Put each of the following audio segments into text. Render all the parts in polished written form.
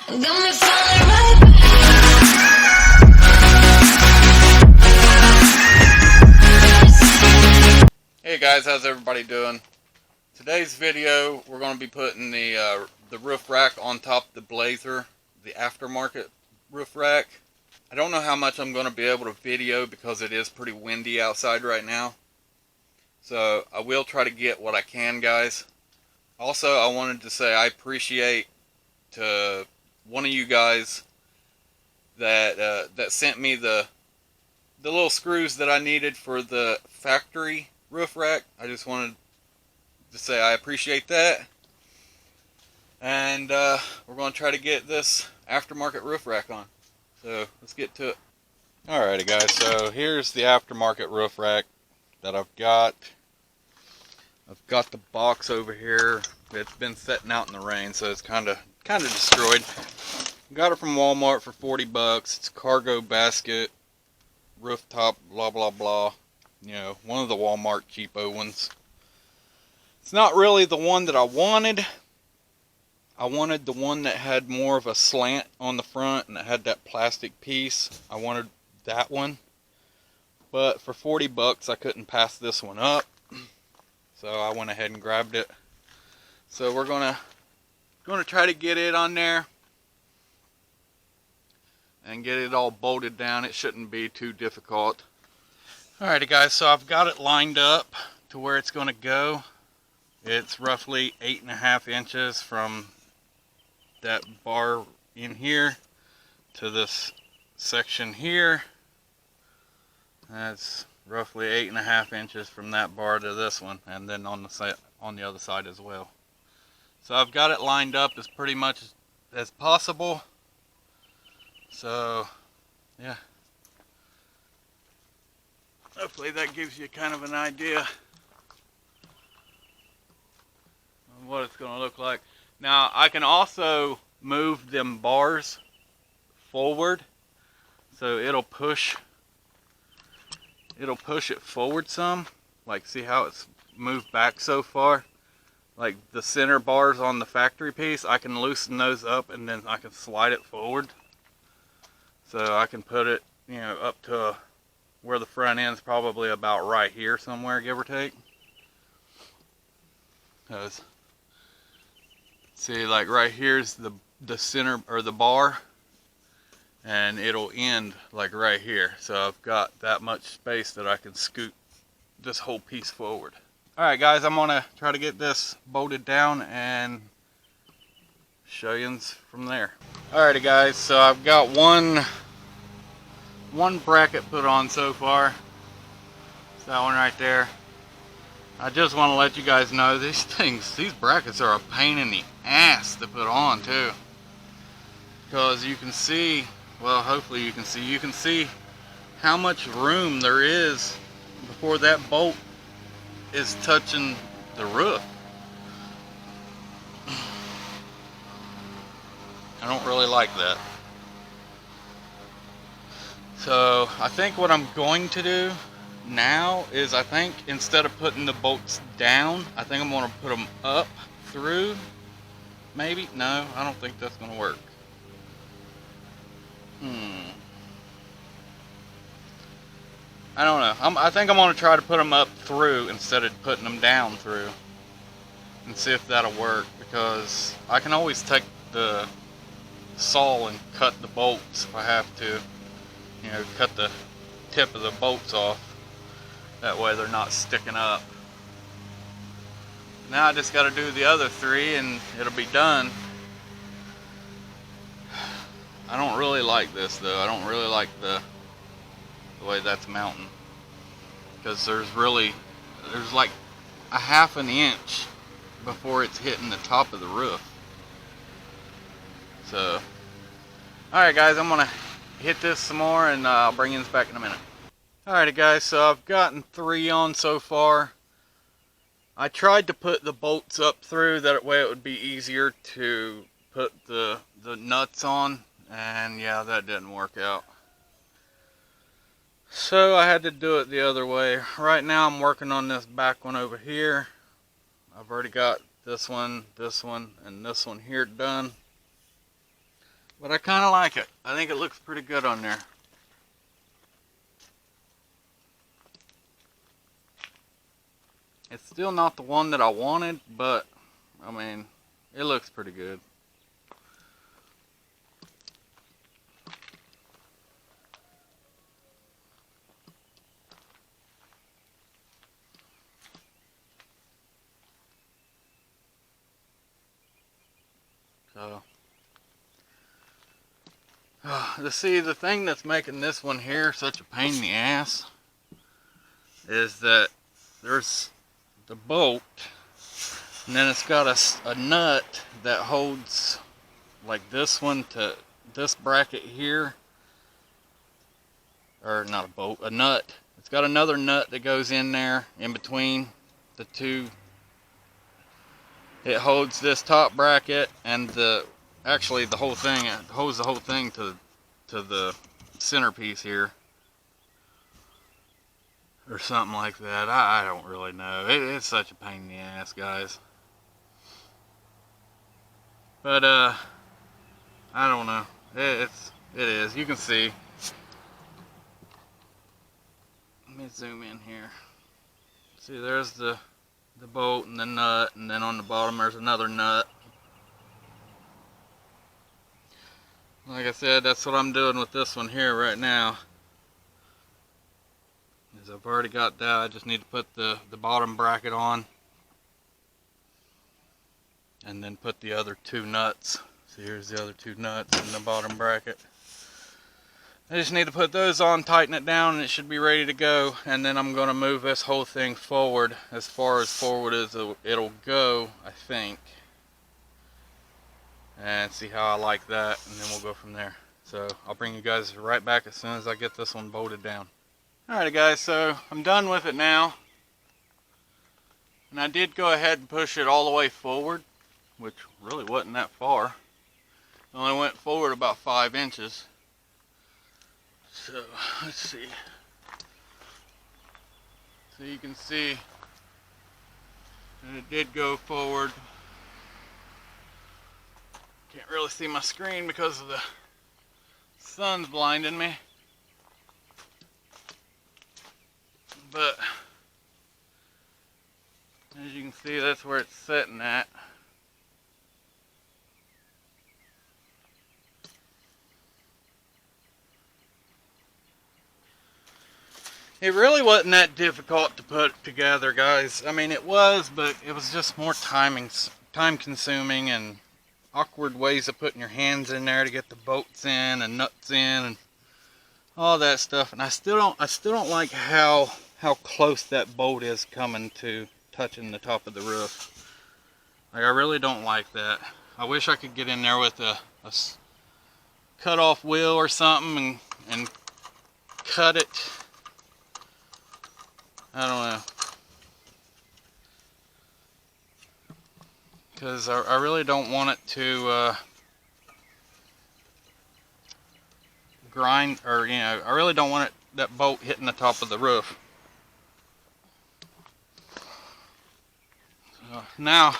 Got me falling right back. Hey guys, how's everybody doing? Today's video, we're going to be putting the roof rack on top of the Blazer, the Aftermarket Roof Rack. I don't know how much I'm going to be able to video because it is pretty windy outside right now. So I will try to get what I can, guys. Also, I wanted to say I appreciate to one of you guys that sent me the little screws that I needed for the factory roof rack. I just wanted to say I appreciate that. And we're going to try to get this aftermarket roof rack on. So let's get to it. Alrighty guys, so here's the aftermarket roof rack that I've got. I've got the box over here. It's been sitting out in the rain, so it's kind of destroyed. Got it from Walmart for 40 bucks. It's a cargo basket, rooftop, blah blah blah. You know, one of the Walmart cheapo ones. It's not really the one that I wanted. I wanted the one that had more of a slant on the front and it had that plastic piece. I wanted that one. But for 40 bucks I couldn't pass this one up. So I went ahead and grabbed it. So we're gonna try to get it on there and get it all bolted down. It shouldn't be too difficult. Alrighty guys, so I've got it lined up to where it's gonna go. It's roughly 8.5 inches from that bar in here to this section here. That's roughly 8.5 inches from that bar to this one, and then on the other side as well. So I've got it lined up as pretty much as possible. So yeah, hopefully that gives you kind of an idea of what it's going to look like. Now I can also move them bars forward, so it'll push it forward some. Like, see how it's moved back so far? Like the center bars on the factory piece, I can loosen those up and then I can slide it forward. So I can put it, you know, up to where the front end's probably about right here somewhere, give or take. Because see, like right here's the center or the bar, and it'll end like right here. So I've got that much space that I can scoot this whole piece forward. Alright guys, I'm gonna try to get this bolted down and show you from there. Alrighty guys, so I've got one bracket put on so far. It's that one right there. I just want to let you guys know these brackets are a pain in the ass to put on too. Because you can see, well, hopefully you can see how much room there is before that bolt is touching the roof. I don't really like that. So I think what I'm going to do now is, I think instead of putting the bolts down, I think I'm going to put them up through. Maybe? No, I don't think that's going to work. I don't know. I think I'm going to try to put them up through instead of putting them down through, and see if that'll work, because I can always take the saw and cut the bolts if I have to. You know, cut the tip of the bolts off. That way they're not sticking up. Now I just got to do the other three and it'll be done. I don't really like this though. I don't really like the way that's mounting, because there's like a ½ an inch before it's hitting the top of the roof. So alright guys, I'm gonna hit this some more and I'll bring you this back in a minute. Alrighty guys, so I've gotten 3 on so far. I tried to put the bolts up through, that way it would be easier to put the nuts on, and yeah, that didn't work out. So I had to do it the other way. Right now I'm working on this back one over here. I've already got this one, and this one here done. but I kind of like it. I think it looks pretty good on there. It's still not the one that I wanted, but I mean, it looks pretty good. So, see, the thing that's making this one here such a pain in the ass is that there's the bolt, and then it's got a nut that holds like this one to this bracket here, or not a bolt, a nut. It's got another nut that goes in there in between the two. It holds this top bracket and actually the whole thing. It holds the whole thing to the centerpiece here, or something like that. I don't really know. It's such a pain in the ass, guys. But I don't know. It is. You can see. Let me zoom in here. See, there's the bolt and the nut, and then on the bottom there's another nut. Like I said, that's what I'm doing with this one here right now. Is I've already got that. I just need to put the bottom bracket on, and then put the other two nuts. So here's the other two nuts in the bottom bracket. I just need to put those on, tighten it down, and it should be ready to go. And then I'm going to move this whole thing forward, as far as forward as it'll go, I think. And see how I like that, and then we'll go from there. So I'll bring you guys right back as soon as I get this one bolted down. Alright guys, so I'm done with it now. And I did go ahead and push it all the way forward, which really wasn't that far. It only went forward about 5 inches. So, let's see. So you can see that it did go forward. Can't really see my screen because of the sun's blinding me. But, as you can see, that's where it's sitting at. It really wasn't that difficult to put together, guys. I mean, it was, but it was just more time consuming and awkward ways of putting your hands in there to get the bolts in and nuts in and all that stuff. And I still don't like how close that bolt is coming to touching the top of the roof. Like, I really don't like that. I wish I could get in there with a cut off wheel or something and cut it. I don't know, because I really don't want it to grind, or I really don't want that bolt hitting the top of the roof. So now,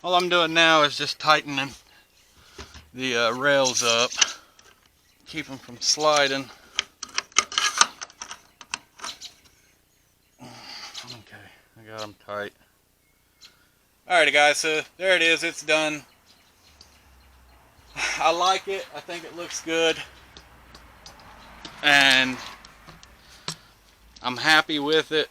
all I'm doing now is just tightening the rails up, keep them from sliding. I got them tight. Alrighty guys, so there it is, it's done. I like it, I think it looks good. And I'm happy with it.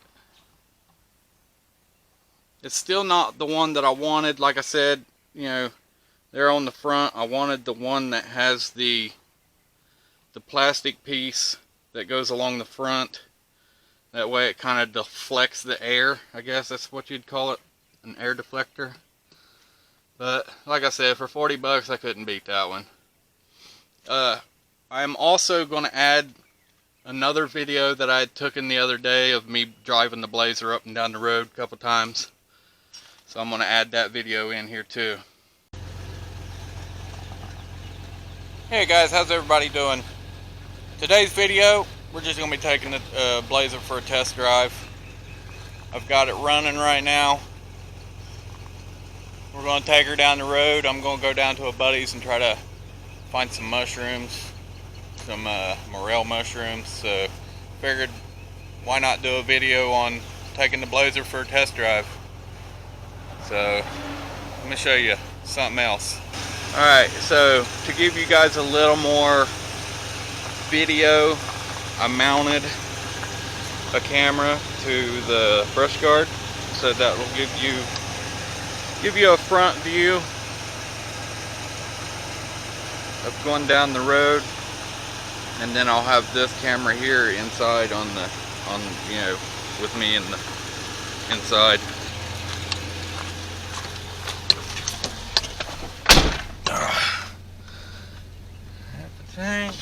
It's still not the one that I wanted. Like I said, there on the front, I wanted the one that has the plastic piece that goes along the front. That way it kind of deflects the air. I guess that's what you'd call it, an air deflector. But like I said, for 40 bucks I couldn't beat that one. I'm also going to add another video that I had taken the other day of me driving the Blazer up and down the road a couple times. So I'm going to add that video in here too. Hey guys, how's everybody doing? Today's video, we're just going to be taking the Blazer for a test drive. I've got it running right now. We're going to take her down the road. I'm going to go down to a buddy's and try to find some mushrooms, some morel mushrooms. So figured, why not do a video on taking the Blazer for a test drive. So let me show you something else. Alright, so to give you guys a little more video, I mounted a camera to the brush guard, so that will give you a front view of going down the road, and then I'll have this camera here inside on you know, with me in the inside. Half the tank.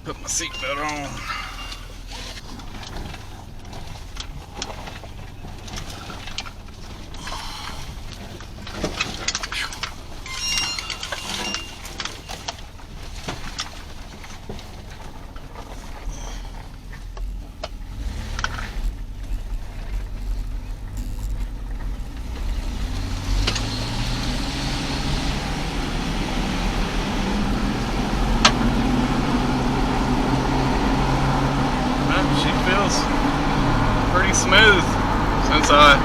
Put my seatbelt on. Pretty smooth. Since I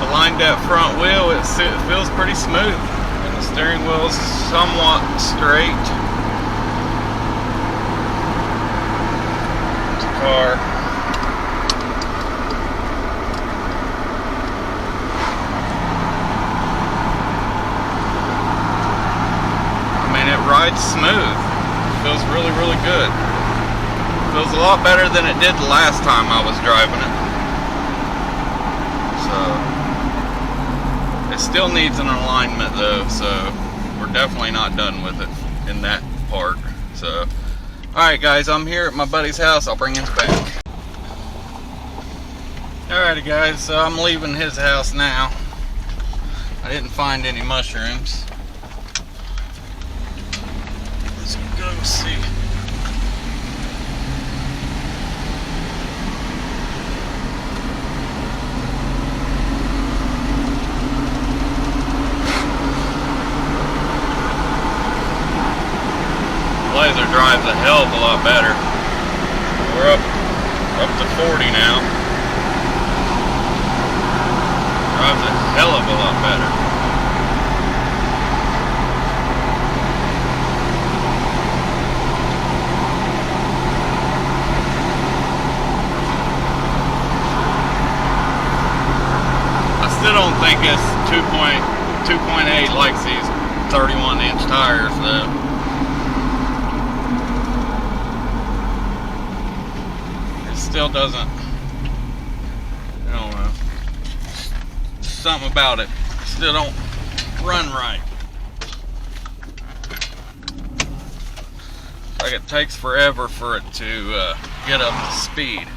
aligned that front wheel, it feels pretty smooth, and the steering wheel is somewhat straight. It's a car. I mean, it rides smooth. It feels really, really good. Feels a lot better than it did the last time I was driving it. So it still needs an alignment though, so we're definitely not done with it in that part. So alright guys, I'm here at my buddy's house. I'll bring him back. Alrighty guys, so I'm leaving his house now. I didn't find any mushrooms. Let's go see. Blazer drives a hell of a lot better. We're up to 40 now. Drives a hell of a lot better. I still don't think it's 2.8 like these 31-inch tires though. Still doesn't, I don't know, something about it still don't run right. Like it takes forever for it to get up to speed.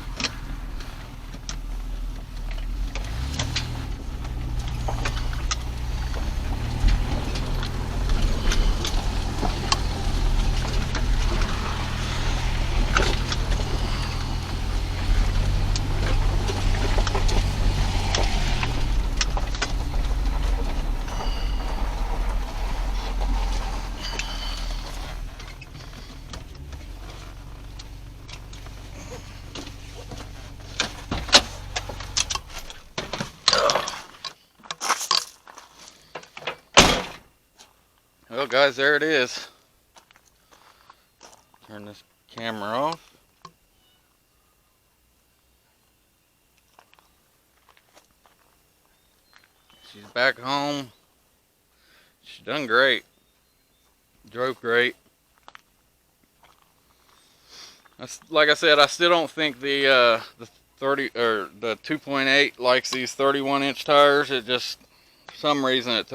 Well guys, there it is. Turn this camera off. She's back home. She's done great. Drove great. Like I said, I still don't think the 30 or the 2.8 likes these 31-inch tires. It just, for some reason, it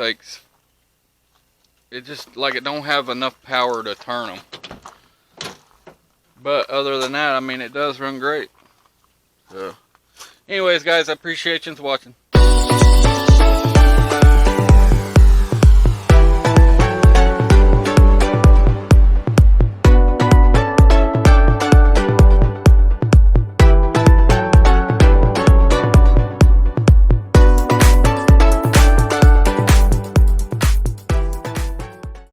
just like it don't have enough power to turn them. But other than that, I mean, it does run great. So anyways guys, I appreciate you watching.